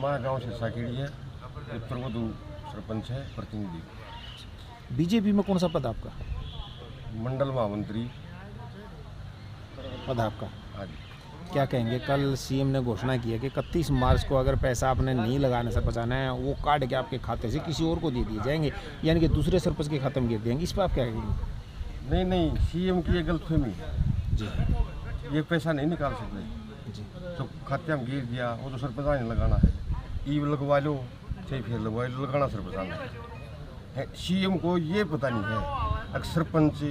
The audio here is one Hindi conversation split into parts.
हमारा गांव से साकेड़ी है, उत्तर वधु सरपंच है, प्रतिनिधि। बीजेपी में कौन सा पद आपका? मंडल महामंत्री पद आपका? हाँ जी। क्या कहेंगे, कल सीएम ने घोषणा की है कि 31 मार्च को अगर पैसा आपने नहीं लगाना सरपंच आना है, वो काट के आपके खाते से किसी और को दे दिए जाएंगे, यानी कि दूसरे सरपंच के खाते में गिर देंगे। इस पर आप क्या कहेंगे? नहीं, सीएम की ये गलतफहमी है जी। ये पैसा नहीं निकाल सकते जी। तो खाते में गिर दिया, वो तो सरपंच आने लगाना है। ई लगवा लो चाहे फिर लगवा लो, लगाना सरपंच आना है। सीएम को ये पता नहीं है अगर सरपंच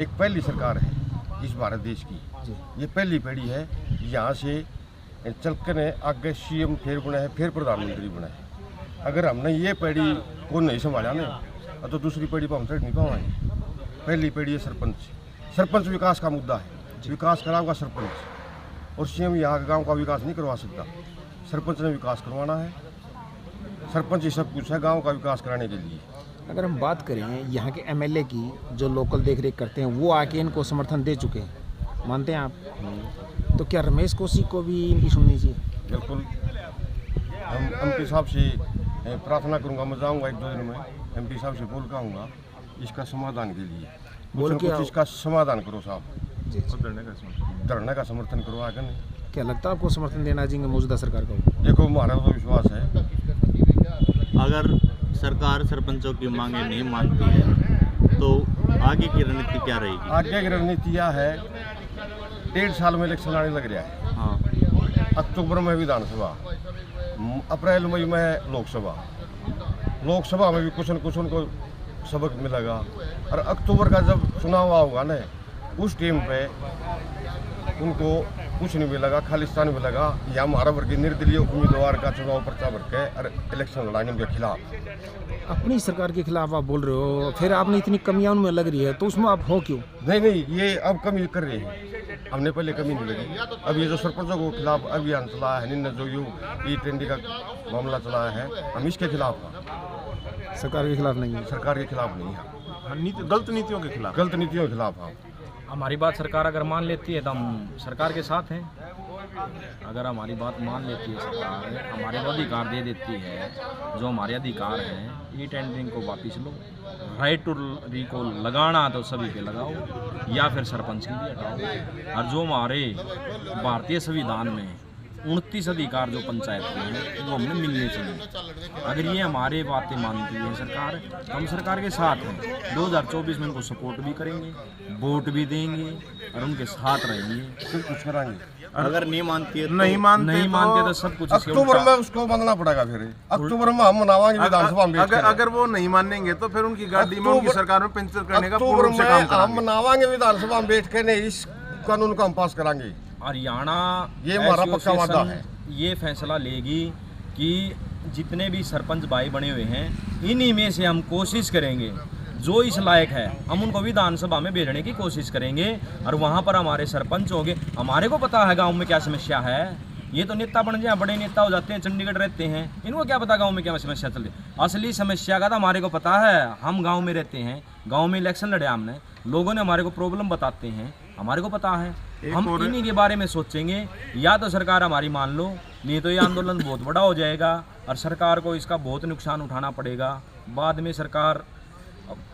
एक पहली सरकार है इस भारत देश की, ये पहली पीढ़ी है। यहाँ से चल कर आगे सीएम फिर बना है, फिर प्रधानमंत्री बना है। अगर हमने ये पीढ़ी को नहीं संभाला ना तो दूसरी पीढ़ी पर हम चढ़ नहीं पाएंगे। पहली पीढ़ी है सरपंच। सरपंच विकास का मुद्दा है, विकास कराऊंगा सरपंच, और सीएम यहाँ गांव का विकास नहीं करवा सकता। सरपंच ने विकास करवाना है, सरपंच ही सब कुछ है गांव का विकास कराने के लिए। अगर हम बात करें यहाँ के एमएलए की, जो लोकल देख रेख करते हैं, वो आके इनको समर्थन दे चुके हैं, मानते हैं आप? तो क्या रमेश कोसी को भी इनकी सुननी चाहिए? बिल्कुल। हम एमपी साहब से प्रार्थना करूंगा, मैं जाऊंगा 1-2 दिन में एमपी साहब से बोल के आऊँगा इसका समाधान के लिए। बोल के कुछ इसका समाधान करो साहब। जी। धरने का समर्थन करो आगे नहीं। क्या लगता है आपको समर्थन देना चाहिए मौजूदा सरकार को? देखो हमारा तो विश्वास है, अगर सरकार सरपंचों की मांगे नहीं मानती है तो आगे की रणनीति क्या रहेगी? आगे की रणनीति यह है, 1.5 साल में इलेक्शन आने लग रहा है। हाँ। अक्टूबर में विधानसभा, अप्रैल मई में लोकसभा। लोकसभा में भी कुछ न कुछ उनको सबक मिलेगा, और अक्टूबर का जब चुनाव होगा ना उस टाइम पे उनको कुछ नहीं मिलेगा, खालिस्तान मिलेगा। या हमारा वर्ग निर्दलीय उम्मीदवार का चुनाव पर्चा भर के और इलेक्शन लड़ाने के खिलाफ। अपनी सरकार के खिलाफ आप बोल रहे हो, फिर आपने इतनी कमियां उनमें लग रही है तो उसमें आप हो क्यों? नहीं, ये अब कमी कर रहे हैं, हमने पहले कमी नहीं लगी। अब ये जो सरपंचों के खिलाफ अभियान चला है, निन्ना जो ई-20 का मामला चला है, हम इसके खिलाफ हैं। सरकार के खिलाफ नहीं है? सरकार के खिलाफ नहीं है, गलत नीतियों के खिलाफ। गलत नीतियों के खिलाफ हम। हमारी बात सरकार अगर मान लेती है तो हम सरकार के साथ हैं। अगर हमारी बात मान लेती है सरकार, हमारे को अधिकार दे देती है, जो हमारे अधिकार हैं, ई-टेंडरिंग को वापस लो, राइट टू रिकॉल लगाना तो सभी पे लगाओ, या फिर सरपंच के लिए हटाओ। और जो हमारे भारतीय संविधान में 29 अधिकार जो पंचायत के हैं वो हमें मिलने चाहिए। अगर ये हमारे बातें मानती है सरकार तो हम सरकार के साथ हैं। 2024 में उनको सपोर्ट भी करेंगे, वोट भी देंगे और उनके साथ रहेंगे, सब कुछ कराएंगे। अगर नहीं मानती है तो नहीं मानते तो सब कुछ इसके अक्टूबर उल्टा। में उसको बंधना पड़ेगा। फिर अक्टूबर में हम मनावाएंगे विधानसभा में। अगर वो नहीं मानेंगे तो फिर उनकी गाड़ी में उनकी सरकार में पंचर करने का पूर्ण अक्टूबर रूप से में काम हम कराएंगे। मनावाएंगे विधानसभा में बैठ के, नहीं इस कानून को हम पास कराएंगे। हरियाणा ये हमारा पक्का वादा है। ये फैसला लेगी कि जितने भी सरपंच भाई बने हुए हैं, इन्हीं में से हम कोशिश करेंगे जो इस लायक है, हम उनको विधानसभा में भेजने की कोशिश करेंगे। और वहाँ पर हमारे सरपंच होंगे, हमारे को पता है गांव में क्या समस्या है। ये तो नेता बन जाए, बड़े नेता हो जाते हैं, चंडीगढ़ रहते हैं, इनको क्या पता गांव में क्या समस्या चल रही है। असली समस्या का तो हमारे को पता है। हम गांव में रहते हैं, गांव में इलेक्शन लड़े हमने, लोगों ने हमारे को प्रॉब्लम बताते हैं, हमारे को पता है। हम इन्हीं के बारे में सोचेंगे। या तो सरकार हमारी मान लो, नहीं तो ये आंदोलन बहुत बड़ा हो जाएगा और सरकार को इसका बहुत नुकसान उठाना पड़ेगा। बाद में सरकार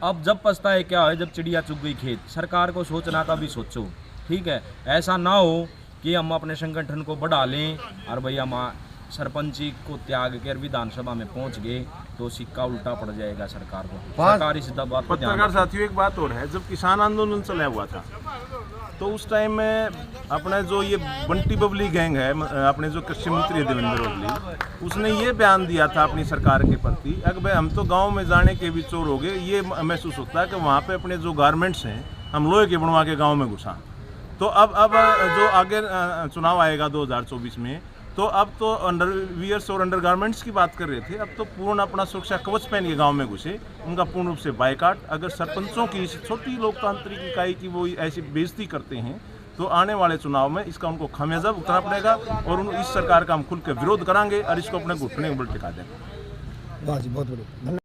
अब जब पछताए क्या है, जब चिड़िया चुग गई खेत। सरकार को सोचना था भी सोचो, ठीक है। ऐसा ना हो कि हम अपने संगठन को बढ़ा लें और भैया हम सरपंची को त्याग कर विधानसभा में पहुंच गए तो सिक्का उल्टा पड़ जाएगा सरकार को। सरकार इस बात को ध्यान पत्रकार साथियों, एक बात और है, जब किसान आंदोलन चला हुआ था तो उस टाइम में अपने जो ये बंटी बबली गैंग है, अपने जो कृषि मंत्री है देवेंद्र बबली, उसने ये बयान दिया था अपनी सरकार के प्रति, अगर भाई हम तो गांव में जाने के भी चोर हो गए। ये महसूस होता है कि वहाँ पे अपने जो गारमेंट्स हैं हम लोहे के बनवा के गाँव में घुसा। तो अब जो आगे चुनाव आएगा 2024 में, तो अब तो अंडरवियर्स और अंडरगारमेंट्स की बात कर रहे थे, अब तो पूर्ण अपना सुरक्षा कवच पहन के गांव में घुसे, उनका पूर्ण रूप से बायकाट। अगर सरपंचों की इस छोटी लोकतांत्रिक इकाई की वो ऐसी बेइज्जती करते हैं तो आने वाले चुनाव में इसका उनको खामियाजा भुगतना पड़ेगा और इस सरकार का हम खुल के विरोध कराएंगे और इसको अपने घुटने में टिका देंगे। वाह जी, बहुत बढ़िया।